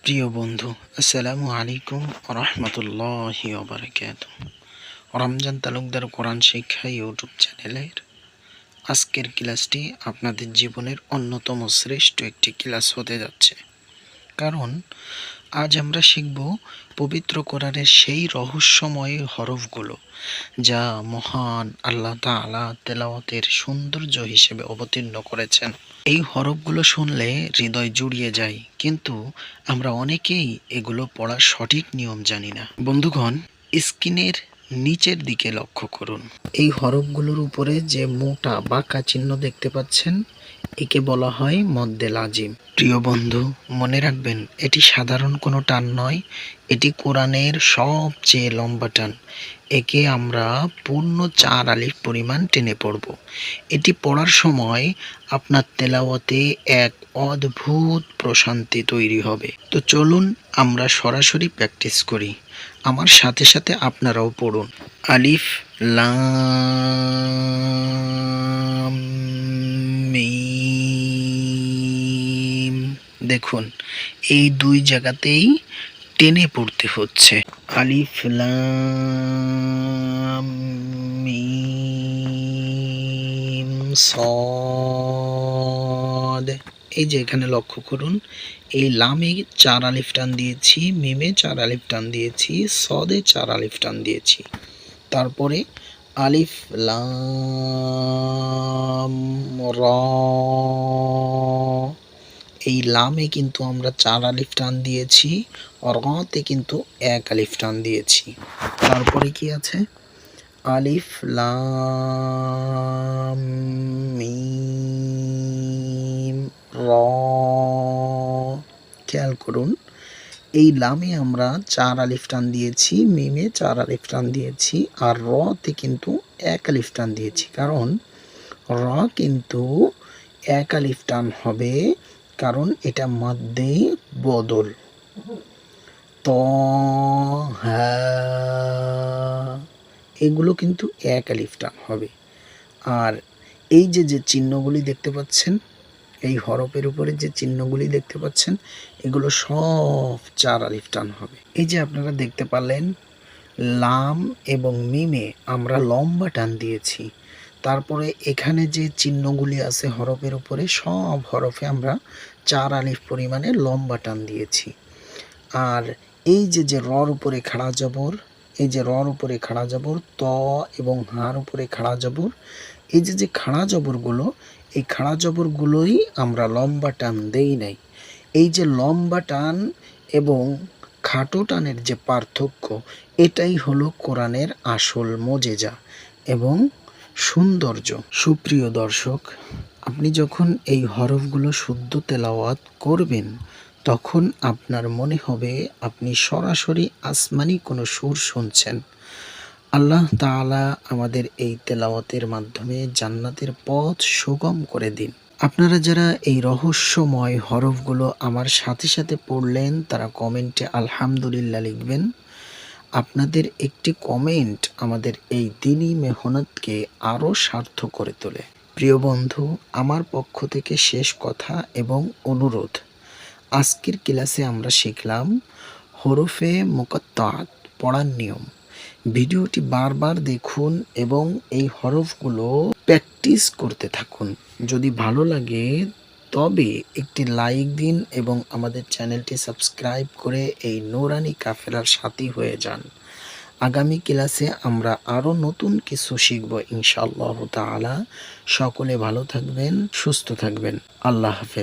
প্রিয় বন্ধু, আসসালামু আলাইকুম রহমতুল্লাহি ওয়া বারাকাতুহু। রমজান তালুকদার কোরআন শিক্ষা ইউটিউব চ্যানেলের আজকের ক্লাসটি আপনাদের জীবনের অন্যতম শ্রেষ্ঠ একটি ক্লাস হতে যাচ্ছে। কারণ আজ আমরা শিখব পবিত্র কোরআনের সেই রহস্যময় হরফগুলো যা মহান আল্লাহ তাআলা তেলাওয়াতের সৌন্দর্য হিসেবে অবতীর্ণ করেছেন। এই হরফগুলো শুনলে হৃদয় জুড়িয়ে যায়, কিন্তু আমরা অনেকেই এগুলো পড়ার সঠিক নিয়ম জানি না। বন্ধুগণ, স্ক্রিনের নিচের দিকে লক্ষ্য করুন। এই হরফগুলোর উপরে যে মোটা বাঁকা চিহ্ন দেখতে পাচ্ছেন, একে বলা হয় মদ্দে লাজিম। প্রিয় বন্ধু, মনে রাখবেন, এটি সাধারণ কোনো টান নয়, এটি কোরআনের সবচেয়ে লম্বা টান। একে আমরা পূর্ণ 4 আলিফ পরিমাণ টেনে পড়ব। এটি পড়ার সময় আপনার তেলাওয়াতে এক অদ্ভুত প্রশান্তি তৈরি হবে। তো চলুন আমরা সরাসরি প্র্যাকটিস করি। আমার সাথে সাথে আপনারাও পড়ুন। আলিফ লাম মিম। দেখুন, এই দুই জায়গাতেই টেনে পড়তে হচ্ছে। আলিফ লাম মিম সদ। এই যে এখানে লক্ষ্য করুন, এই লামে 4 আলিফ টান দিয়েছি, মিমে 4 আলিফ টান দিয়েছি, সদে 4 আলিফ টান দিয়েছি। তারপরে আলিফ লাম র। এই লামে কিন্তু আমরা 4 আলিফ টান দিয়েছি, রতে কিন্তু 1 আলিফ টান দিয়েছি। তারপরে কি আছে? আলিফ লাম মিম র। খেয়াল করুন, এই লামে আমরা 4 আলিফ টান দিয়েছি, মিমে 4 আলিফ টান দিয়েছি, আর রতে কিন্তু 1 আলিফ টান দিয়েছি। কারণ র কিন্তু 1 আলিফ টান হবে, কারণ এটা মধ্যে বদল। ত হা, এগুলো কিন্তু 1 আলিফ টান হবে। আর এই যে যে চিহ্নগুলি দেখতে পাচ্ছেন, এই হরফের উপরে যে চিহ্নগুলি দেখতে পাচ্ছেন, এগুলো সব 4 আলিফ টান হবে। এই যে আপনারা দেখতে পারলেন, লাম এবং মিমে আমরা লম্বা টান দিয়েছি। তারপরে এখানে যে চিহ্নগুলি আছে হরফের উপরে, সব হরফে আমরা 4 আলিফ পরিমাণে লম্বা টান দিয়েছি। আর এই যে যে রর উপরে খাড়া জবর, এই যে রর উপরে খাড়া জবর, ত এবং হার উপরে খাড়া জবর, এই যে যে খাড়া জবরগুলো, এই খাড়া জবরগুলোই আমরা লম্বা টান দেই নাই। এই যে লম্বা টান এবং খাটো টানের যে পার্থক্য, এটাই হলো কোরআনের আসল মজেজা এবং সৌন্দর্য। সুপ্রিয় দর্শক, আপনি যখন এই হরফগুলো শুদ্ধ তেলাওয়াত করবেন, তখন আপনার মনে হবে আপনি সরাসরি আসমানি কোনো সুর শুনছেন। আল্লাহ তাআলা আমাদের এই তেলাওয়াতের মাধ্যমে জান্নাতের পথ সুগম করে দিন। আপনারা যারা এই রহস্যময় হরফগুলো আমার সাথে সাথে পড়লেন, তারা কমেন্টে আলহামদুলিল্লাহ লিখবেন। আপনাদের একটি কমেন্ট আমাদের এই দ্বীনি মেহনতকে আরও সার্থক করে তোলে। প্রিয় বন্ধু, আমার পক্ষ থেকে শেষ কথা এবং অনুরোধ, আজকের ক্লাসে আমরা শিখলাম হরফে মুকাত্তাআত পড়ার নিয়ম। ভিডিওটি বারবার দেখুন এবং এই হরফগুলো প্র্যাকটিস করতে থাকুন। যদি ভালো লাগে তবে একটি লাইক দিন এবং আমাদের চ্যানেলটি সাবস্ক্রাইব করে এই নূরানি কাফেলার সাথী হয়ে যান। আগামী ক্লাসে আমরা আরও নতুন কিছু শিখব ইনশাআল্লাহ তাআলা। সকলে ভালো থাকবেন, সুস্থ থাকবেন। আল্লাহ হাফেজ।